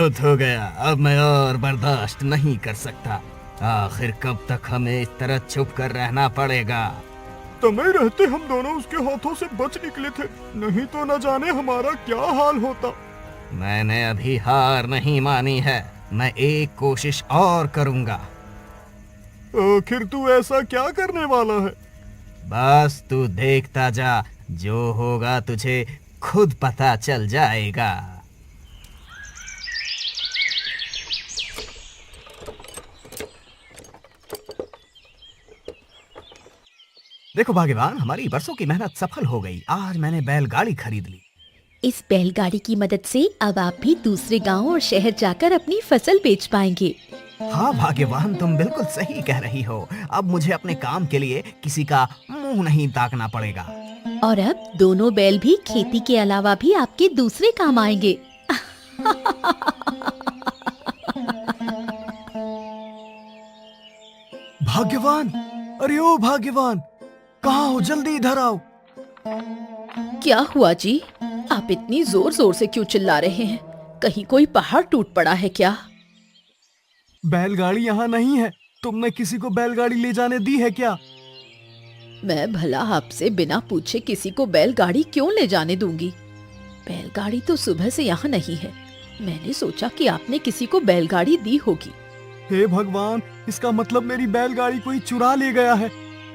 बहुत हो गया, अब मैं और बर्दाश्त नहीं कर सकता। आखिर कब तक हमें इस तरह चुप कर रहना पड़ेगा? समय रहते हम दोनों उसके हाथों से बच निकले थे, नहीं तो न जाने हमारा क्या हाल होता। मैंने अभी हार नहीं मानी है, मैं एक कोशिश और करूंगा। आखिर तू ऐसा क्या करने वाला है? बस तू देखता जा, जो होगा तुझे खुद पता चल जाएगा। देखो भाग्यवान, हमारी बरसों की मेहनत सफल हो गई। आज मैंने बैलगाड़ी खरीद ली। इस बैलगाड़ी की मदद से अब आप भी दूसरे गांव और शहर जाकर अपनी फसल बेच पाएंगे। हाँ भाग्यवान, तुम बिल्कुल सही कह रही हो। अब मुझे अपने काम के लिए किसी का मुंह नहीं ताकना पड़ेगा। और अब दोनों बैल भी खेती के अलावा भी आपके दूसरे काम आएंगे। भाग्यवान, अरे ओ भाग्यवान, कहाँ हो? जल्दी इधर आओ। क्या हुआ जी? आप इतनी जोर जोर से क्यों चिल्ला रहे हैं? कहीं कोई पहाड़ टूट पड़ा है क्या? बैलगाड़ी यहाँ नहीं है। तुमने किसी को बैलगाड़ी ले जाने दी है क्या? मैं भला आपसे बिना पूछे किसी को बैलगाड़ी क्यों ले जाने दूंगी? बैलगाड़ी तो सुबह से यहाँ नहीं है। मैंने सोचा कि आपने किसी को बैलगाड़ी दी होगी। हे भगवान, इसका मतलब मेरी बैलगाड़ी कोई चुरा ले गया है।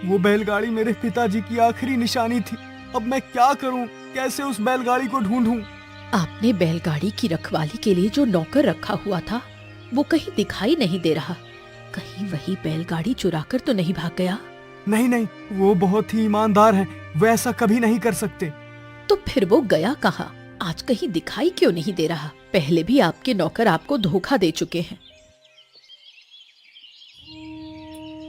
वो बैलगाड़ी मेरे पिताजी की आखिरी निशानी थी। अब मैं क्या करूं? कैसे उस बैलगाड़ी को ढूंढूं? आपने बैलगाड़ी की रखवाली के लिए जो नौकर रखा हुआ था, वो कहीं दिखाई नहीं दे रहा। कहीं वही बैलगाड़ी चुराकर तो नहीं भाग गया? नहीं नहीं, वो बहुत ही ईमानदार है, वो ऐसा कभी नहीं कर सकते। तो फिर वो गया कहाँ? आज कहीं दिखाई क्यों नहीं दे रहा? पहले भी आपके नौकर आपको धोखा दे चुके हैं।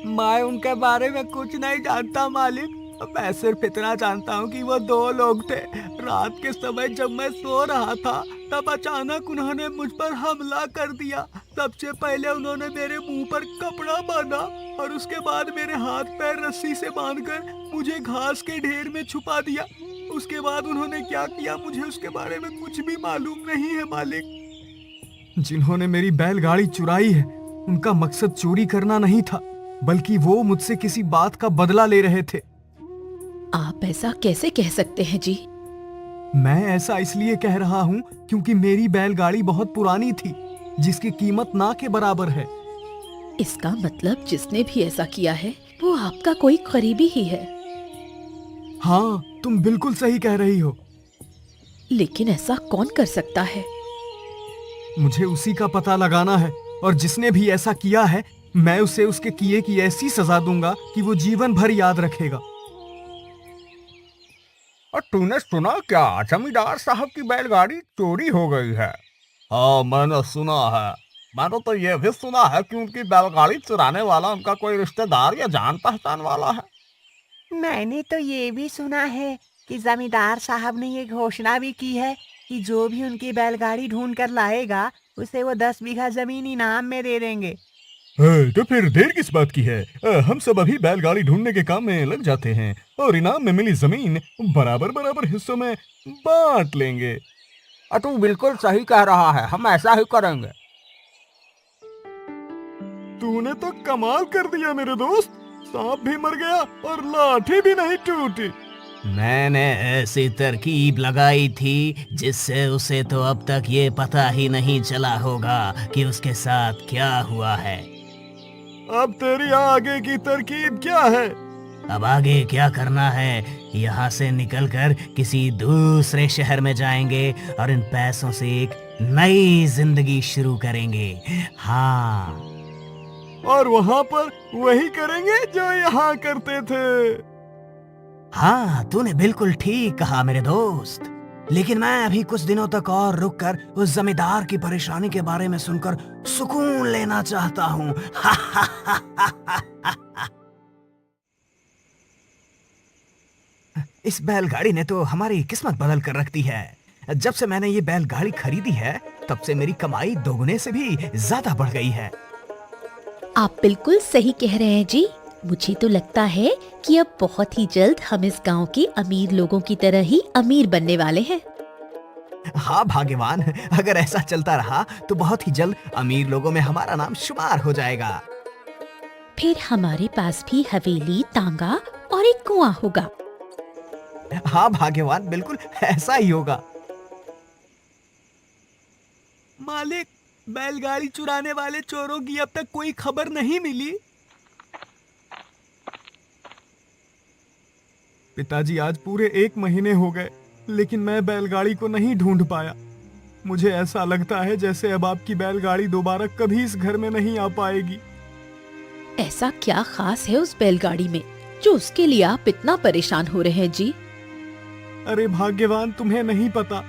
मैं उनके बारे में कुछ नहीं जानता मालिक। मैं सिर्फ इतना जानता हूँ कि वो दो लोग थे। रात के समय जब मैं सो रहा था, तब अचानक उन्होंने मुझ पर हमला कर दिया। सबसे पहले उन्होंने मेरे मुंह पर कपड़ा बांधा और उसके बाद मेरे हाथ पैर रस्सी से बांधकर मुझे घास के ढेर में छुपा दिया। उसके बाद उन्होंने क्या किया, मुझे उसके बारे में कुछ भी मालूम नहीं है मालिक। जिन्होंने मेरी बैलगाड़ी चुराई है, उनका मकसद चोरी करना नहीं था, बल्कि वो मुझसे किसी बात का बदला ले रहे थे। आप ऐसा कैसे कह सकते हैं जी? मैं ऐसा इसलिए कह रहा हूँ क्योंकि मेरी बैलगाड़ी बहुत पुरानी थी, जिसकी कीमत ना के बराबर है। इसका मतलब जिसने भी ऐसा किया है वो आपका कोई करीबी ही है। हाँ, तुम बिल्कुल सही कह रही हो। लेकिन ऐसा कौन कर सकता है? मुझे उसी का पता लगाना है, और जिसने भी ऐसा किया है, मैं उसे उसके किए की ऐसी सजा दूंगा कि वो जीवन भर याद रखेगा। और तूने सुना क्या, जमींदार साहब की बैलगाड़ी चोरी हो गई है? हाँ, मैंने सुना है। मैंने तो ये भी सुना है कि उनकी बैलगाड़ी चुराने वाला उनका कोई रिश्तेदार या जान पहचान वाला है। मैंने तो ये भी सुना है कि जमींदार साहब ने ये घोषणा भी की है कि जो भी उनकी बैलगाड़ी ढूंढ कर लाएगा, उसे वो 10 बीघा जमीन इनाम में दे देंगे। तो फिर देर किस बात की है? हम सब अभी बैलगाड़ी ढूंढने के काम में लग जाते हैं और इनाम में मिली जमीन बराबर बराबर हिस्सों में बांट लेंगे। और तू बिल्कुल सही कह रहा है, हम ऐसा ही करेंगे। तूने तो कमाल कर दिया मेरे दोस्त। सांप भी मर गया और लाठी भी नहीं टूटी। मैंने ऐसी तरकीब लगाई थी जिससे उसे तो अब तक ये पता ही नहीं चला होगा कि उसके साथ क्या हुआ है। अब तेरी आगे की तरकीब क्या है? अब आगे क्या करना है? यहाँ से निकलकर किसी दूसरे शहर में जाएंगे और इन पैसों से एक नई जिंदगी शुरू करेंगे। हाँ, और वहाँ पर वही करेंगे जो यहाँ करते थे। हाँ, तूने बिल्कुल ठीक कहा मेरे दोस्त। लेकिन मैं अभी कुछ दिनों तक और रुककर उस जमींदार की परेशानी के बारे में सुनकर सुकून लेना चाहता हूँ। इस बैलगाड़ी ने तो हमारी किस्मत बदल कर रख दी है। जब से मैंने ये बैलगाड़ी खरीदी है, तब से मेरी कमाई दोगुने से भी ज्यादा बढ़ गई है। आप बिल्कुल सही कह रहे हैं जी। मुझे तो लगता है कि अब बहुत ही जल्द हम इस गांव के अमीर लोगों की तरह ही अमीर बनने वाले हैं। हाँ भाग्यवान, अगर ऐसा चलता रहा तो बहुत ही जल्द अमीर लोगों में हमारा नाम शुमार हो जाएगा। फिर हमारे पास भी हवेली, तांगा और एक कुआं होगा। हाँ भाग्यवान, बिल्कुल ऐसा ही होगा। मालिक, बैलगाड़ी चुराने वाले चोरों की अब तक कोई खबर नहीं मिली। पिताजी, आज पूरे 1 महीने हो गए, लेकिन मैं बैलगाड़ी को नहीं ढूंढ पाया। मुझे ऐसा लगता है जैसे अब आपकी बैलगाड़ी दोबारा कभी इस घर में नहीं आ पाएगी। ऐसा क्या खास है उस बैलगाड़ी में जो उसके लिए आप इतना परेशान हो रहे हैं जी? अरे भाग्यवान, तुम्हें नहीं पता,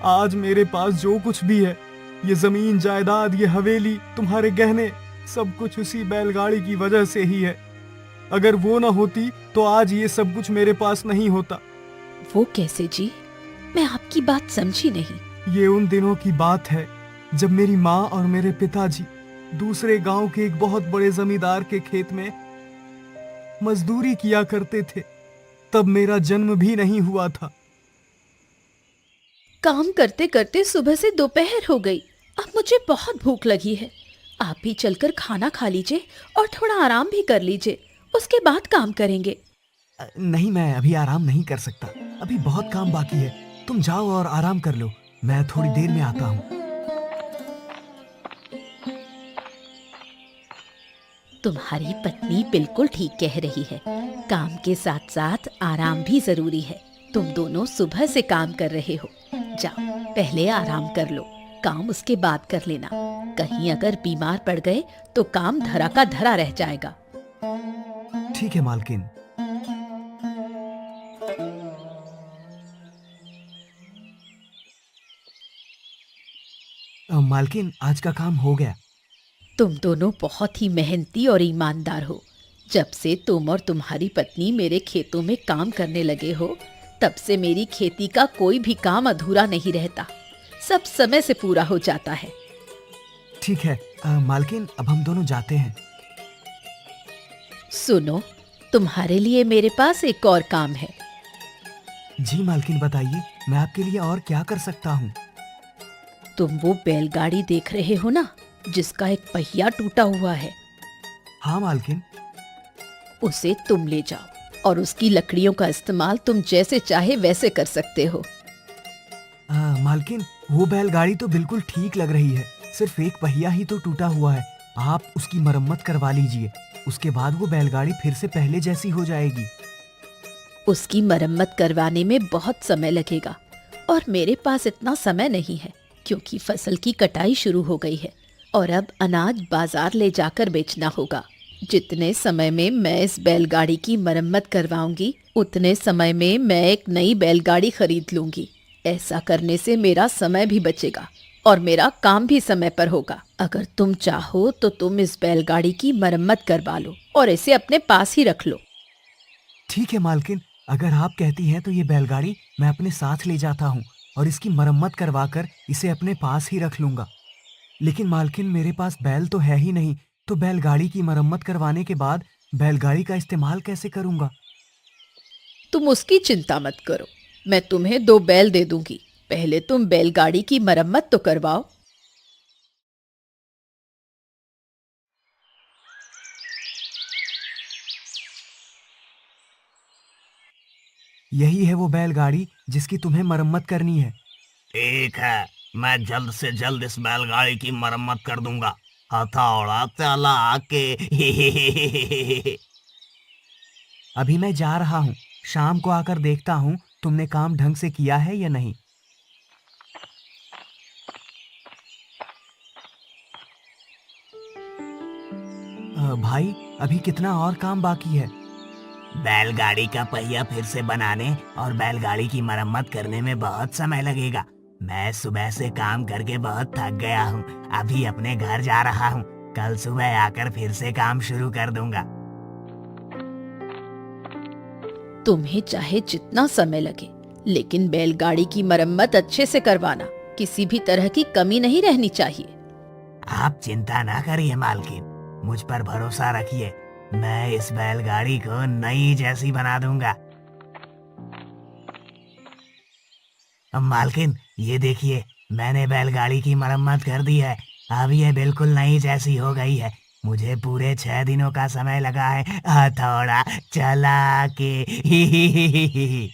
आज मेरे पास जो कुछ भी है, ये जमीन जायदाद, ये हवेली, तुम्हारे गहने, सब कुछ उसी बैलगाड़ी की वजह से ही है। अगर वो ना होती तो आज ये सब कुछ मेरे पास नहीं होता। वो कैसे जी? मैं आपकी बात समझी नहीं। ये उन दिनों की बात है जब मेरी माँ और मेरे पिताजी दूसरे गांव के एक बहुत बड़े जमींदार के खेत में मजदूरी किया करते थे। तब मेरा जन्म भी नहीं हुआ था। काम करते करते सुबह से दोपहर हो गई। अब मुझे बहुत भूख लगी है। आप भी चलकर खाना खा लीजिए और थोड़ा आराम भी कर लीजिए, उसके बाद काम करेंगे। नहीं, मैं अभी आराम नहीं कर सकता, अभी बहुत काम बाकी है। तुम जाओ और आराम कर लो, मैं थोड़ी देर में आता हूँ। तुम्हारी पत्नी बिल्कुल ठीक कह रही है, काम के साथ साथ आराम भी जरूरी है। तुम दोनों सुबह से काम कर रहे हो, जाओ पहले आराम कर लो, काम उसके बाद कर लेना। कहीं अगर बीमार पड़ गए तो काम धरा का धरा रह जाएगा। ठीक है मालकिन। मालकिन, आज का काम हो गया। तुम दोनों बहुत ही मेहनती और ईमानदार हो। जब से तुम और तुम्हारी पत्नी मेरे खेतों में काम करने लगे हो, तब से मेरी खेती का कोई भी काम अधूरा नहीं रहता, सब समय से पूरा हो जाता है। ठीक है मालकिन, अब हम दोनों जाते हैं। सुनो, तुम्हारे लिए मेरे पास एक और काम है। जी मालकिन, बताइए, मैं आपके लिए और क्या कर सकता हूँ? तुम वो बैलगाड़ी देख रहे हो ना, जिसका एक पहिया टूटा हुआ है? हाँ मालकिन। उसे तुम ले जाओ और उसकी लकड़ियों का इस्तेमाल तुम जैसे चाहे वैसे कर सकते हो। मालकिन, वो बैलगाड़ी तो बिल्कुल ठीक लग रही है, सिर्फ एक पहिया ही तो टूटा हुआ है। आप उसकी मरम्मत करवा लीजिए, उसके बाद वो बैलगाड़ी फिर से पहले जैसी हो जाएगी। उसकी मरम्मत करवाने में बहुत समय लगेगा और मेरे पास इतना समय नहीं है, क्योंकि फसल की कटाई शुरू हो गई है और अब अनाज बाजार ले जाकर बेचना होगा। जितने समय में मैं इस बैलगाड़ी की मरम्मत करवाऊंगी, उतने समय में मैं एक नई बैलगाड़ी खरीद लूंगी। ऐसा करने से मेरा समय भी बचेगा और मेरा काम भी समय पर होगा। अगर तुम चाहो तो तुम इस बैलगाड़ी की मरम्मत करवा लो और इसे अपने पास ही रख लो। ठीक है मालकिन, अगर आप कहती हैं तो ये बैलगाड़ी मैं अपने साथ ले जाता हूँ और इसकी मरम्मत करवाकर इसे अपने पास ही रख लूंगा। लेकिन मालकिन, मेरे पास बैल तो है ही नहीं, तो बैलगाड़ी की मरम्मत करवाने के बाद बैलगाड़ी का इस्तेमाल कैसे करूंगा? तुम उसकी चिंता मत करो, मैं तुम्हें 2 बैल दे दूंगी। पहले तुम बैलगाड़ी की मरम्मत तो करवाओ। यही है वो बैलगाड़ी जिसकी तुम्हें मरम्मत करनी है। ठीक है, मैं जल्द से जल्द इस बैलगाड़ी की मरम्मत कर दूंगा। हथौड़ा चला के अभी मैं जा रहा हूँ, शाम को आकर देखता हूँ तुमने काम ढंग से किया है या नहीं। भाई, अभी कितना और काम बाकी है? बैलगाड़ी का पहिया फिर से बनाने और बैलगाड़ी की मरम्मत करने में बहुत समय लगेगा। मैं सुबह से काम करके बहुत थक गया हूँ, अभी अपने घर जा रहा हूँ। कल सुबह आकर फिर से काम शुरू कर दूंगा। तुम्हें चाहे जितना समय लगे, लेकिन बैलगाड़ी की मरम्मत अच्छे से करवाना, किसी भी तरह की कमी नहीं रहनी चाहिए। आप चिंता ना करिए मालकिन, मुझ पर भरोसा रखिए, मैं इस बैलगाड़ी को नई जैसी बना दूंगा। अब मालकिन, ये देखिए, मैंने बैलगाड़ी की मरम्मत कर दी है। अब ये बिल्कुल नई जैसी हो गई है। मुझे पूरे 6 दिनों का समय लगा है हथौड़ा चला के।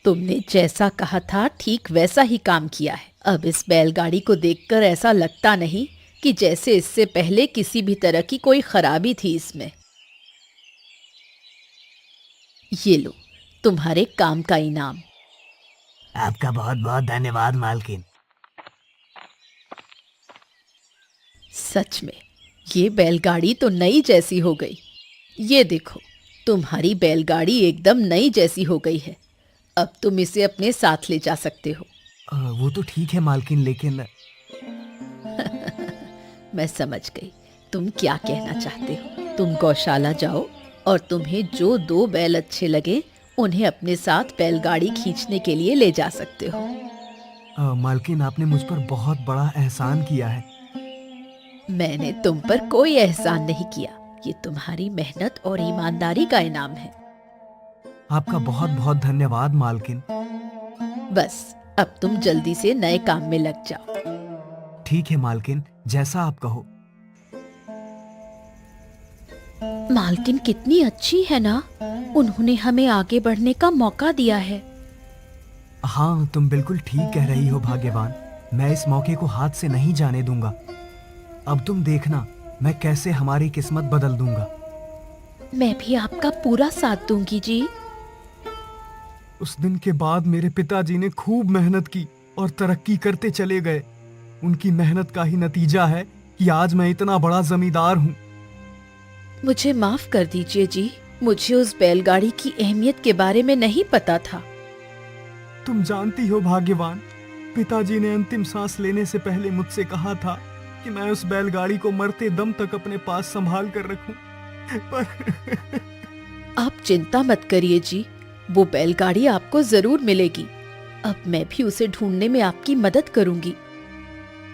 तुमने जैसा कहा था ठीक वैसा ही काम किया है। अब इस बैलगाड़ी को देखकर ऐसा लगता नहीं कि जैसे इससे पहले किसी भी तरह की कोई खराबी थी इसमें। ये लो तुम्हारे काम का इनाम। आपका बहुत बहुत धन्यवाद मालकिन। सच में ये बैलगाड़ी तो नई जैसी हो गई। ये देखो तुम्हारी बैलगाड़ी एकदम नई जैसी हो गई है। अब तुम इसे अपने साथ ले जा सकते हो। वो तो ठीक है मालकिन, लेकिन मैं समझ गई तुम क्या कहना चाहते हो। तुम गौशाला जाओ और तुम्हें जो 2 बैल अच्छे लगे उन्हें अपने साथ बैलगाड़ी खींचने के लिए ले जा सकते हो। मालकिन आपने मुझ पर बहुत बड़ा एहसान किया है। मैंने तुम पर कोई एहसान नहीं किया। ये तुम्हारी मेहनत और ईमानदारी का इनाम है। आपका बहुत बहुत धन्यवाद मालकिन। बस अब तुम जल्दी से नए काम में लग जाओ। ठीक है मालकिन, जैसा आप कहो। मालकिन कितनी अच्छी है ना। उन्होंने हमें आगे बढ़ने का मौका दिया है। हाँ, तुम बिल्कुल ठीक कह रही हो भाग्यवान। मैं इस मौके को हाथ से नहीं जाने दूंगा। अब तुम देखना मैं कैसे हमारी किस्मत बदल दूंगा। मैं भी आपका पूरा साथ दूंगी जी। उस दिन के बाद मेरे पिताजी ने खूब मेहनत की और तरक्की करते चले गए। उनकी मेहनत का ही नतीजा है कि आज मैं इतना बड़ा जमींदार हूँ। मुझे माफ कर दीजिए जी। मुझे उस बैलगाड़ी की अहमियत के बारे में नहीं पता था। तुम जानती हो भाग्यवान, पिताजी ने अंतिम सांस लेने से पहले मुझसे कहा था कि मैं उस बैलगाड़ी को मरते दम तक अपने पास संभाल कर रखूं। पर आप चिंता मत करिए जी, वो बैलगाड़ी आपको जरूर मिलेगी। अब मैं भी उसे ढूंढने में आपकी मदद करूंगी।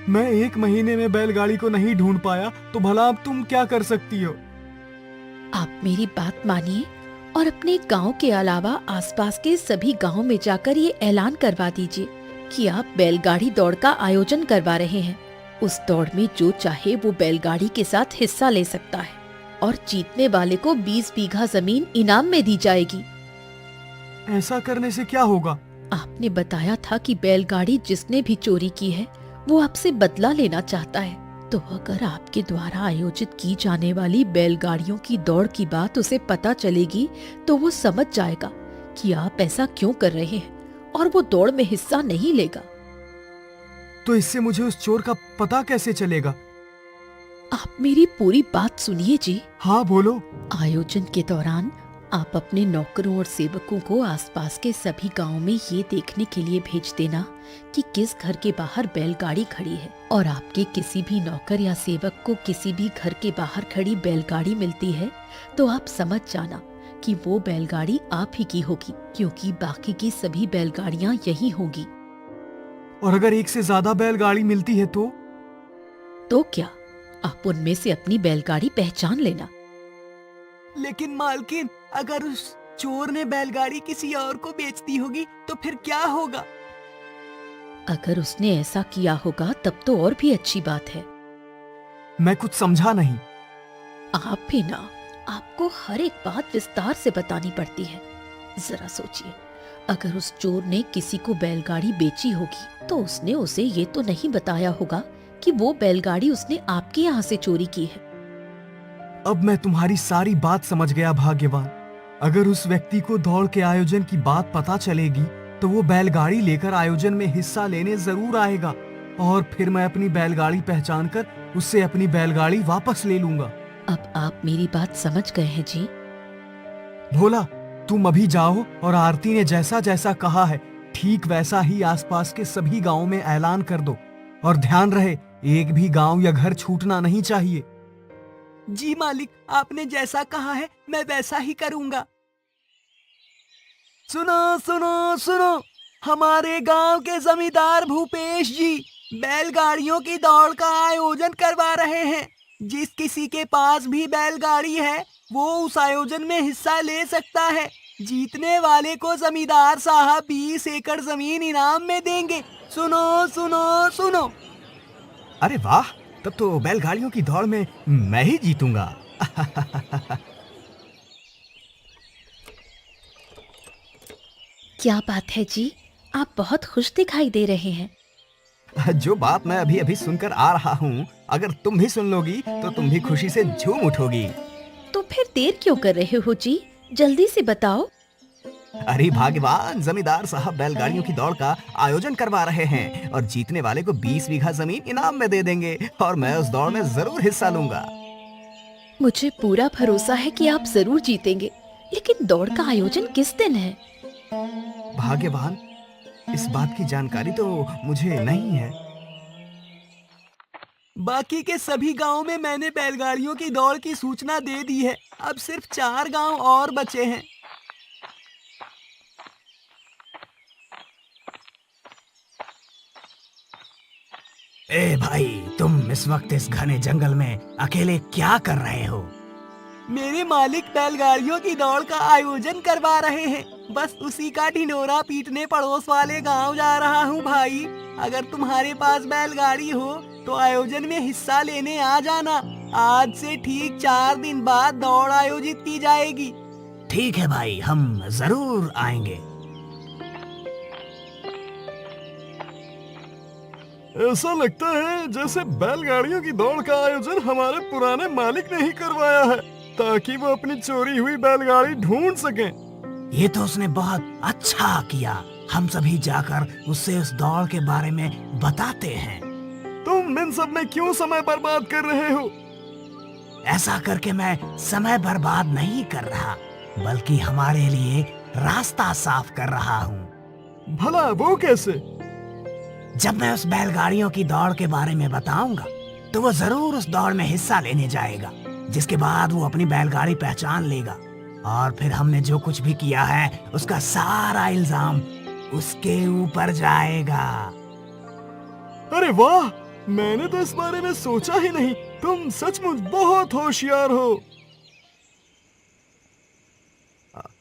मैं 1 महीने में बैलगाड़ी को नहीं ढूंढ पाया तो भला अब तुम क्या कर सकती हो? आप मेरी बात मानिए और अपने गांव के अलावा आसपास के सभी गांवों में जाकर ये ऐलान करवा दीजिए कि आप बैलगाड़ी दौड़ का आयोजन करवा रहे हैं। उस दौड़ में जो चाहे वो बैलगाड़ी के साथ हिस्सा ले सकता है और जीतने वाले को 20 बीघा जमीन इनाम में दी जाएगी। ऐसा करने से क्या होगा? आपने बताया था कि बैलगाड़ी जिसने भी चोरी की है वो आपसे बदला लेना चाहता है। तो अगर आपके द्वारा आयोजित की जाने वाली बैलगाड़ियों की दौड़ की बात उसे पता चलेगी तो वो समझ जाएगा कि आप ऐसा क्यों कर रहे हैं और वो दौड़ में हिस्सा नहीं लेगा। तो इससे मुझे उस चोर का पता कैसे चलेगा? आप मेरी पूरी बात सुनिए जी। हाँ बोलो। आयोजन के दौरान आप अपने नौकरों और सेवकों को आसपास के सभी गांवों में ये देखने के लिए भेज देना कि किस घर के बाहर बैलगाड़ी खड़ी है, और आपके किसी भी नौकर या सेवक को किसी भी घर के बाहर खड़ी बैलगाड़ी मिलती है तो आप समझ जाना कि वो बैलगाड़ी आप ही की होगी, क्योंकि बाकी की सभी बैलगाड़ियां यही होगी। और अगर एक से ज्यादा बैलगाड़ी मिलती है तो क्या आप उनमें से अपनी बैलगाड़ी पहचान लेना। लेकिन मालकिन, अगर उस चोर ने बैलगाड़ी किसी और को बेच दी होगी तो फिर क्या होगा? अगर उसने ऐसा किया होगा तब तो और भी अच्छी बात है। मैं कुछ समझा नहीं। आप भी ना, आपको हर एक बात विस्तार से बतानी पड़ती है। जरा सोचिए, अगर उस चोर ने किसी को बैलगाड़ी बेची होगी तो उसने उसे ये तो नहीं बताया होगा कि वो बैलगाड़ी उसने आपके यहाँ से चोरी की है। अब मैं तुम्हारी सारी बात समझ गया भाग्यवान। अगर उस व्यक्ति को दौड़ के आयोजन की बात पता चलेगी तो वो बैलगाड़ी लेकर आयोजन में हिस्सा लेने जरूर आएगा, और फिर मैं अपनी बैलगाड़ी पहचान कर उससे अपनी बैलगाड़ी वापस ले लूंगा। अब आप मेरी बात समझ गए हैं जी। भोला, तुम अभी जाओ और आरती ने जैसा जैसा कहा है ठीक वैसा ही आसपास के सभी गांवों में ऐलान कर दो, और ध्यान रहे एक भी गांव या घर छूटना नहीं चाहिए। जी मालिक, आपने जैसा कहा है मैं वैसा ही करूंगा। सुनो सुनो सुनो, हमारे गांव के जमींदार भूपेश जी बैलगाड़ियों की दौड़ का आयोजन करवा रहे हैं। जिस किसी के पास भी बैलगाड़ी है वो उस आयोजन में हिस्सा ले सकता है। जीतने वाले को जमींदार साहब 20 एकड़ जमीन इनाम में देंगे। सुनो सुनो सुनो। अरे वाह, तब तो बैलगाड़ियों की दौड़ में मैं ही जीतूंगा। क्या बात है जी, आप बहुत खुश दिखाई दे रहे हैं। जो बात मैं अभी अभी सुनकर आ रहा हूँ, अगर तुम भी सुन लोगी तो तुम भी खुशी से झूम उठोगी। तो फिर देर क्यों कर रहे हो जी, जल्दी से बताओ। अरे भाग्यवान, जमींदार साहब बैलगाड़ियों की दौड़ का आयोजन करवा रहे हैं और जीतने वाले को 20 बीघा जमीन इनाम में दे देंगे और मैं उस दौड़ में जरूर हिस्सा लूंगा। मुझे पूरा भरोसा है कि आप जरूर जीतेंगे, लेकिन दौड़ का आयोजन किस दिन है? भाग्यवान, इस बात की जानकारी तो मुझे नहीं है। बाकी के सभी गांवों में मैंने बैलगाड़ियों की दौड़ की सूचना दे दी है। अब सिर्फ 4 गांव और बचे हैं। ए भाई, तुम इस वक्त इस घने जंगल में अकेले क्या कर रहे हो? मेरे मालिक बैलगाड़ियों की दौड़ का आयोजन करवा रहे हैं। बस उसी का ढिंढोरा पीटने पड़ोस वाले गांव जा रहा हूँ भाई। अगर तुम्हारे पास बैलगाड़ी हो तो आयोजन में हिस्सा लेने आ जाना। आज से ठीक 4 दिन बाद दौड़ आयोजित की जाएगी। ठीक है भाई, हम जरूर आएंगे। ऐसा लगता है जैसे बैलगाड़ियों की दौड़ का आयोजन हमारे पुराने मालिक ने ही करवाया है, ताकि वो अपनी चोरी हुई बैलगाड़ी ढूंढ सकें। ये तो उसने बहुत अच्छा किया। हम सभी जाकर उससे उस दौड़ के बारे में बताते हैं। तुम इन सब में क्यों समय बर्बाद कर रहे हो? ऐसा करके मैं समय बर्बाद नहीं कर रहा, बल्कि हमारे लिए रास्ता साफ कर रहा हूँ। भला वो कैसे? जब मैं उस बैलगाड़ियों की दौड़ के बारे में बताऊंगा तो वो जरूर उस दौड़ में हिस्सा लेने जाएगा, जिसके बाद वो अपनी बैलगाड़ी पहचान लेगा और फिर हमने जो कुछ भी किया है उसका सारा इल्जाम उसके ऊपर जाएगा। अरे वाह, मैंने तो इस बारे में सोचा ही नहीं। तुम सचमुच बहुत होशियार हो।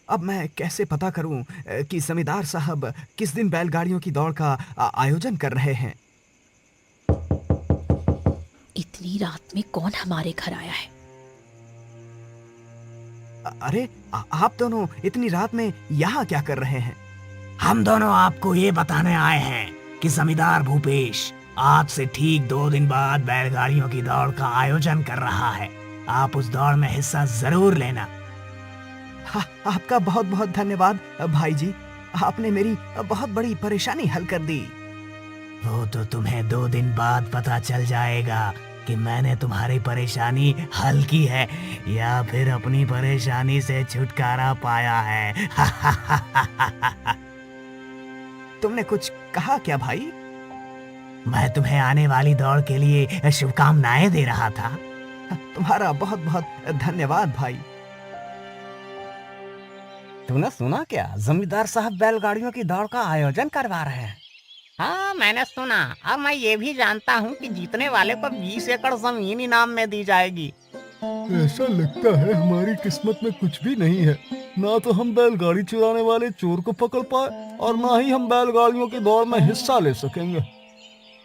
अब मैं कैसे पता करूं कि जमींदार साहब किस दिन बैलगाड़ियों की दौड़ का आयोजन कर रहे हैं? इतनी रात में कौन हमारे घर आया है? अरे आप दोनों इतनी रात में यहाँ क्या कर रहे हैं? हम दोनों आपको ये बताने आए हैं कि जमींदार भूपेश आज से ठीक 2 दिन बाद बैलगाड़ियों की दौड़ का आयोजन कर रहा है। आप उस दौड़ में हिस्सा जरूर लेना। आपका बहुत बहुत धन्यवाद भाई जी, आपने मेरी बहुत बड़ी परेशानी हल कर दी। वो तो तुम्हें 2 दिन बाद पता चल जाएगा कि मैंने तुम्हारी परेशानी हल की है या फिर अपनी परेशानी से छुटकारा पाया है। तुमने कुछ कहा क्या भाई? मैं तुम्हें आने वाली दौड़ के लिए शुभकामनाएं दे रहा था। तुम्हारा बहुत बहुत धन्यवाद भाई। तूने सुना क्या, जमींदार साहब बैलगाड़ियों की दौड़ का आयोजन करवा रहे हैं? हाँ, मैंने सुना और मैं ये भी जानता हूँ कि जीतने वाले को 20 एकड़ जमीन इनाम में दी जाएगी। ऐसा लगता है हमारी किस्मत में कुछ भी नहीं है। ना तो हम बैलगाड़ी चुराने वाले चोर को पकड़ पाए और ना ही हम बैलगाड़ियों की दौड़ में हिस्सा ले सकेंगे।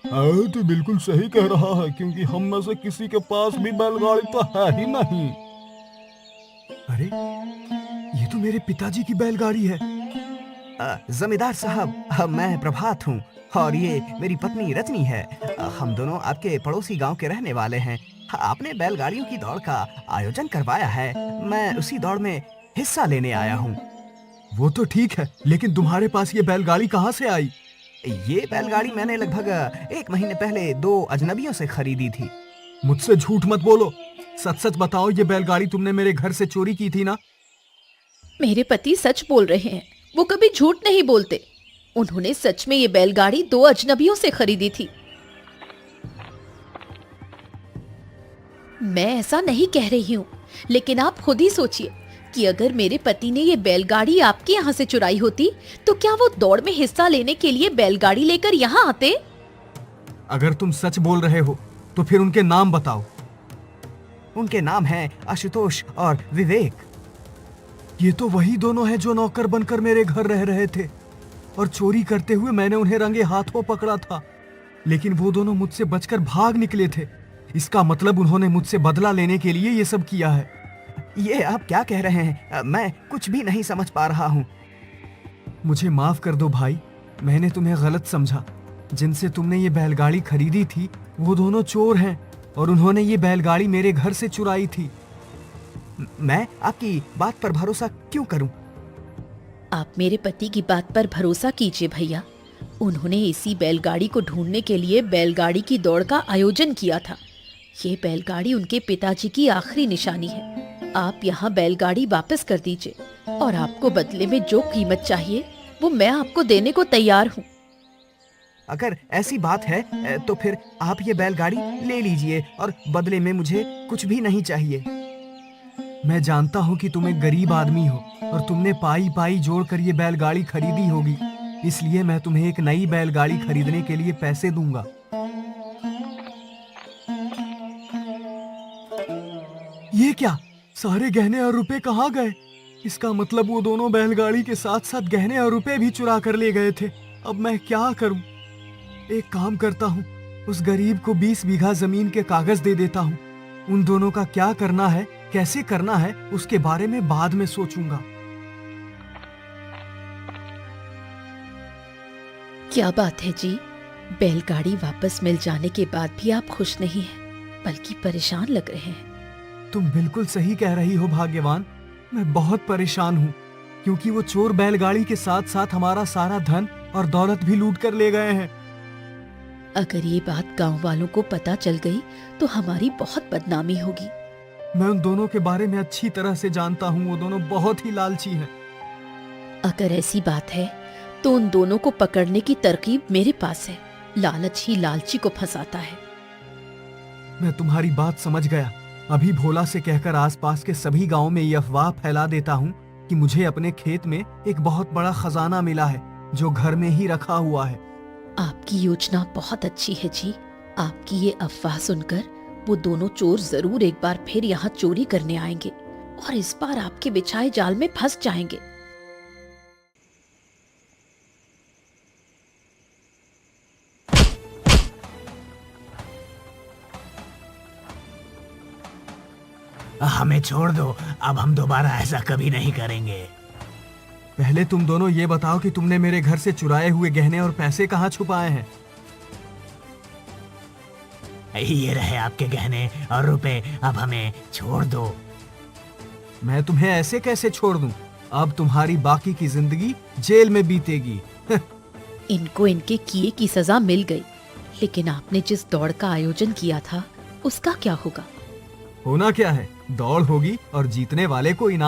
हाँ, तो बिल्कुल सही कह रहा है, क्योंकि हम में से किसी के पास भी बैलगाड़ी तो है ही नहीं। अरे, ये तो मेरे पिताजी की बैलगाड़ी है। जमींदार साहब, मैं प्रभात हूँ और ये मेरी पत्नी रजनी है। हम दोनों आपके पड़ोसी गांव के रहने वाले हैं। आपने बैलगाड़ियों की दौड़ का आयोजन करवाया है, मैं उसी दौड़ में हिस्सा लेने आया हूँ। वो तो ठीक है, लेकिन तुम्हारे पास ये बैलगाड़ी कहाँ से आई? ये बैलगाड़ी मैंने लगभग 1 महीने पहले 2 अजनबियों से खरीदी थी। मुझसे झूठ मत बोलो, सच सच बताओ, ये बैलगाड़ी तुमने मेरे घर से चोरी की थी ना? मेरे पति सच बोल रहे हैं, वो कभी झूठ नहीं बोलते। उन्होंने सच में ये बैलगाड़ी 2 अजनबियों से खरीदी थी। मैं ऐसा नहीं कह रही हूँ, लेकिन आप खुद ही सोचिए कि अगर मेरे पति ने ये बैलगाड़ी आपके यहाँ से चुराई होती तो क्या वो दौड़ में हिस्सा लेने के लिए बैलगाड़ी लेकर यहाँ आते? अगर तुम सच बोल रहे हो तो फिर उनके नाम बताओ। उनके नाम हैं आशुतोष और विवेक। ये तो वही दोनों हैं जो नौकर बनकर मेरे घर रह रहे थे और चोरी करते हुए मैंने उन्हें रंगे हाथों पकड़ा था, लेकिन वो दोनों मुझसे बचकर भाग निकले थे। इसका मतलब उन्होंने मुझसे बदला लेने के लिए ये सब किया है। ये आप क्या कह रहे हैं? मैं कुछ भी नहीं समझ पा रहा हूँ। मुझे माफ कर दो भाई, मैंने तुम्हें गलत समझा। जिनसे तुमने ये बैलगाड़ी खरीदी थी वो दोनों चोर हैं और उन्होंने ये बैलगाड़ी मेरे घर से चुराई थी। मैं आपकी बात पर भरोसा क्यों करूं? आप मेरे पति की बात पर भरोसा कीजिए भैया। उन्होंने इसी बैलगाड़ी को ढूंढने के लिए बैलगाड़ी की दौड़ का आयोजन किया था। ये बैलगाड़ी उनके पिताजी की आखिरी निशानी है। आप यहाँ बैलगाड़ी वापस कर दीजिए और आपको बदले में जो कीमत चाहिए वो मैं आपको देने को तैयार हूँ। अगर ऐसी बात है तो फिर आप ये बैलगाड़ी ले लीजिए और बदले में मुझे कुछ भी नहीं चाहिए। मैं जानता हूँ कि तुम एक गरीब आदमी हो और तुमने पाई पाई जोड़कर ये बैलगाड़ी खरीदी होगी, इसलिए मैं तुम्हें एक नई बैलगाड़ी खरीदने के लिए पैसे दूंगा। ये क्या, सारे गहने और रुपए कहाँ गए? इसका मतलब वो दोनों बैलगाड़ी के साथ साथ गहने और रुपए भी चुरा कर ले गए थे। अब मैं क्या करूं? एक काम करता हूं, उस गरीब को 20 बीघा जमीन के कागज दे देता हूं। उन दोनों का क्या करना है, कैसे करना है, उसके बारे में बाद में सोचूंगा। क्या बात है जी, बैलगाड़ी वापस मिल जाने के बाद भी आप खुश नहीं हैं, बल्कि परेशान लग रहे हैं। तुम बिल्कुल सही कह रही हो भाग्यवान, मैं बहुत परेशान हूँ क्योंकि वो चोर बैलगाड़ी के साथ साथ हमारा सारा धन और दौलत भी लूट कर ले गए हैं। अगर ये बात गांव वालों को पता चल गई तो हमारी बहुत बदनामी होगी। मैं उन दोनों के बारे में अच्छी तरह से जानता हूँ, वो दोनों बहुत ही लालची हैं। अगर ऐसी बात है तो उन दोनों को पकड़ने की तरकीब मेरे पास है। लालच ही लालची को फंसाता है। मैं तुम्हारी बात समझ गया। अभी भोला से कहकर आसपास के सभी गांवों में ये अफवाह फैला देता हूँ कि मुझे अपने खेत में एक बहुत बड़ा खजाना मिला है जो घर में ही रखा हुआ है। आपकी योजना बहुत अच्छी है जी। आपकी ये अफवाह सुनकर वो दोनों चोर जरूर एक बार फिर यहाँ चोरी करने आएंगे और इस बार आपके बिछाए जाल में फंस जाएंगे। हमें छोड़ दो, अब हम दोबारा ऐसा कभी नहीं करेंगे। पहले तुम दोनों ये बताओ कि तुमने मेरे घर से चुराए हुए गहने और पैसे कहाँ छुपाए हैं? ये रहे आपके गहने और रुपए, अब हमें छोड़ दो। मैं तुम्हें ऐसे कैसे छोड़ दूं? अब तुम्हारी बाकी की जिंदगी जेल में बीतेगी। इनको इनके किए की सजा मिल गई, लेकिन आपने जिस दौड़ का आयोजन किया था उसका क्या होगा? होना क्या है, दौड़ होगी और जीतने वाले को इनाम